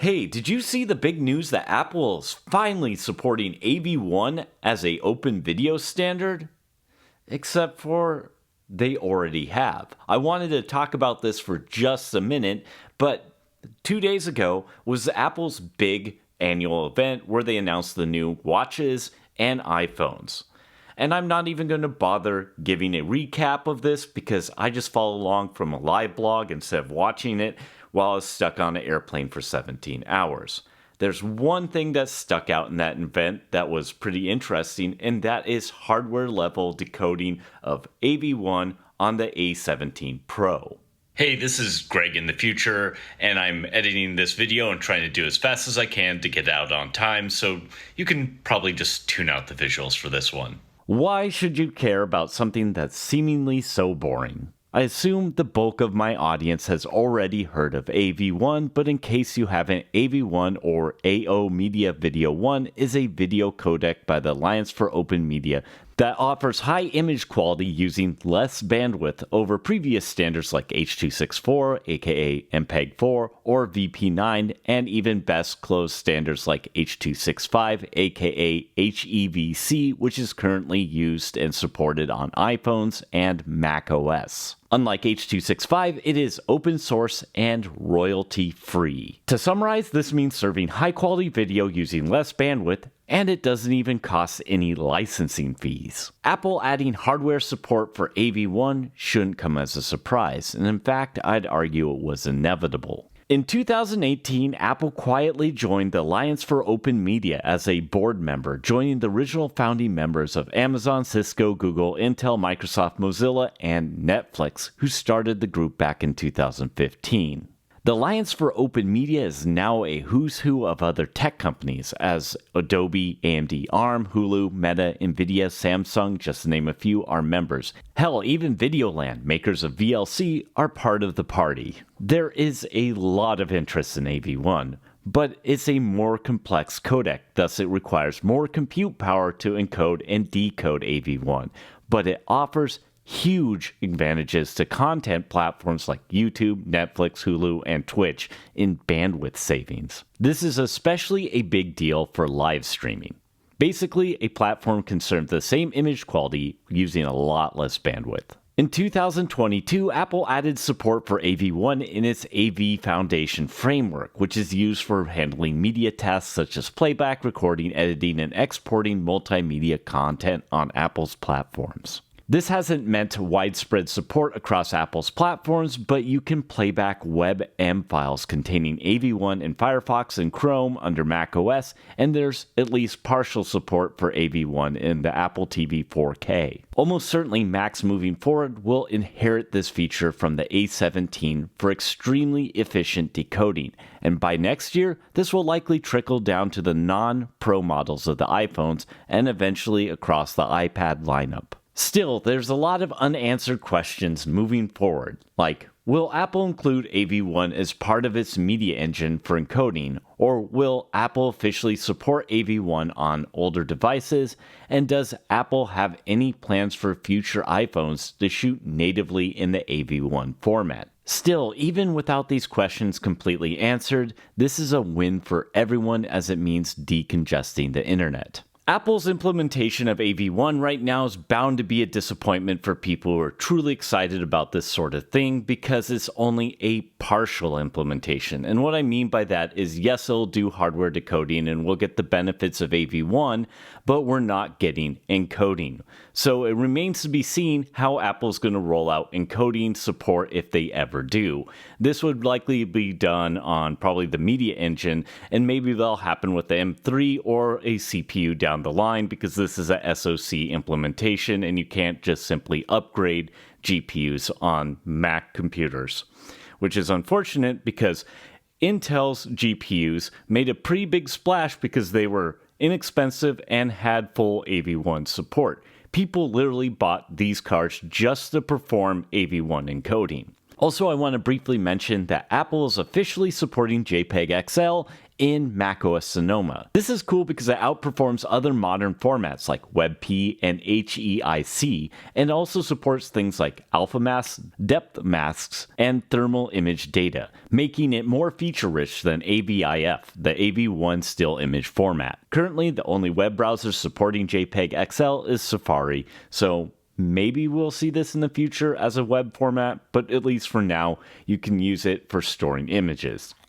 Hey, did you see the big news that Apple is finally supporting AV1 as a open video standard? Except for they already have. I wanted to talk about this for just a minute, but 2 days ago was Apple's big annual event where they announced the new watches and iPhones. And I'm not even going to bother giving a recap of this because I just follow along from a live blog instead of watching it while I was stuck on an airplane for 17 hours. There's one thing that stuck out in that event that was pretty interesting, and that is hardware level decoding of AV1 on the A17 Pro. Hey, this is Greg in the future, and I'm editing this video and trying to do as fast as I can to get out on time, so you can probably just tune out the visuals for this one. Why should you care about something that's seemingly so boring? I assume the bulk of my audience has already heard of AV1, but in case you haven't, AV1 or AO Media Video 1 is a video codec by the Alliance for Open Media that offers high image quality using less bandwidth over previous standards like H.264, aka MPEG-4, or VP9, and even best closed standards like H.265, aka HEVC, which is currently used and supported on iPhones and macOS. Unlike H.265, it is open source and royalty free. To summarize, this means serving high quality video using less bandwidth, and it doesn't even cost any licensing fees. Apple adding hardware support for AV1 shouldn't come as a surprise, and in fact, I'd argue it was inevitable. In 2018, Apple quietly joined the Alliance for Open Media as a board member, joining the original founding members of Amazon, Cisco, Google, Intel, Microsoft, Mozilla, and Netflix, who started the group back in 2015. The Alliance for Open Media is now a who's who of other tech companies, as Adobe, AMD, ARM, Hulu, Meta, Nvidia, Samsung, just to name a few, are members. Hell, even Videoland, makers of VLC, are part of the party. There is a lot of interest in AV1, but it's a more complex codec, thus it requires more compute power to encode and decode AV1, but it offers huge advantages to content platforms like YouTube, Netflix, Hulu, and Twitch in bandwidth savings. This is especially a big deal for live streaming. Basically, a platform can serve the same image quality using a lot less bandwidth. In 2022, Apple added support for AV1 in its AV Foundation framework, which is used for handling media tasks such as playback, recording, editing, and exporting multimedia content on Apple's platforms. This hasn't meant widespread support across Apple's platforms, but you can play back WebM files containing AV1 in Firefox and Chrome under macOS, and there's at least partial support for AV1 in the Apple TV 4K. Almost certainly Macs moving forward will inherit this feature from the A17 for extremely efficient decoding, and by next year, this will likely trickle down to the non-Pro models of the iPhones and eventually across the iPad lineup. Still, there's a lot of unanswered questions moving forward, like, will Apple include AV1 as part of its media engine for encoding, or will Apple officially support AV1 on older devices, and does Apple have any plans for future iPhones to shoot natively in the AV1 format? Still, even without these questions completely answered, this is a win for everyone as it means decongesting the internet. Apple's implementation of AV1 right now is bound to be a disappointment for people who are truly excited about this sort of thing because it's only a partial implementation. And what I mean by that is, yes, it'll do hardware decoding and we'll get the benefits of AV1, but we're not getting encoding. So it remains to be seen how Apple's going to roll out encoding support if they ever do. This would likely be done on probably the media engine, and maybe that'll happen with the M3 or a CPU down the line because this is a SoC implementation and you can't just simply upgrade GPUs on Mac computers, which is unfortunate because Intel's GPUs made a pretty big splash because they were inexpensive and had full AV1 support. People literally bought these cards just to perform AV1 encoding. Also, I want to briefly mention that Apple is officially supporting JPEG XL in macOS Sonoma. This is cool because it outperforms other modern formats like WebP and HEIC, and also supports things like alpha masks, depth masks, and thermal image data, making it more feature-rich than AVIF, the AV1 still image format. Currently, the only web browser supporting JPEG XL is Safari, so maybe we'll see this in the future as a web format, but at least for now, you can use it for storing images.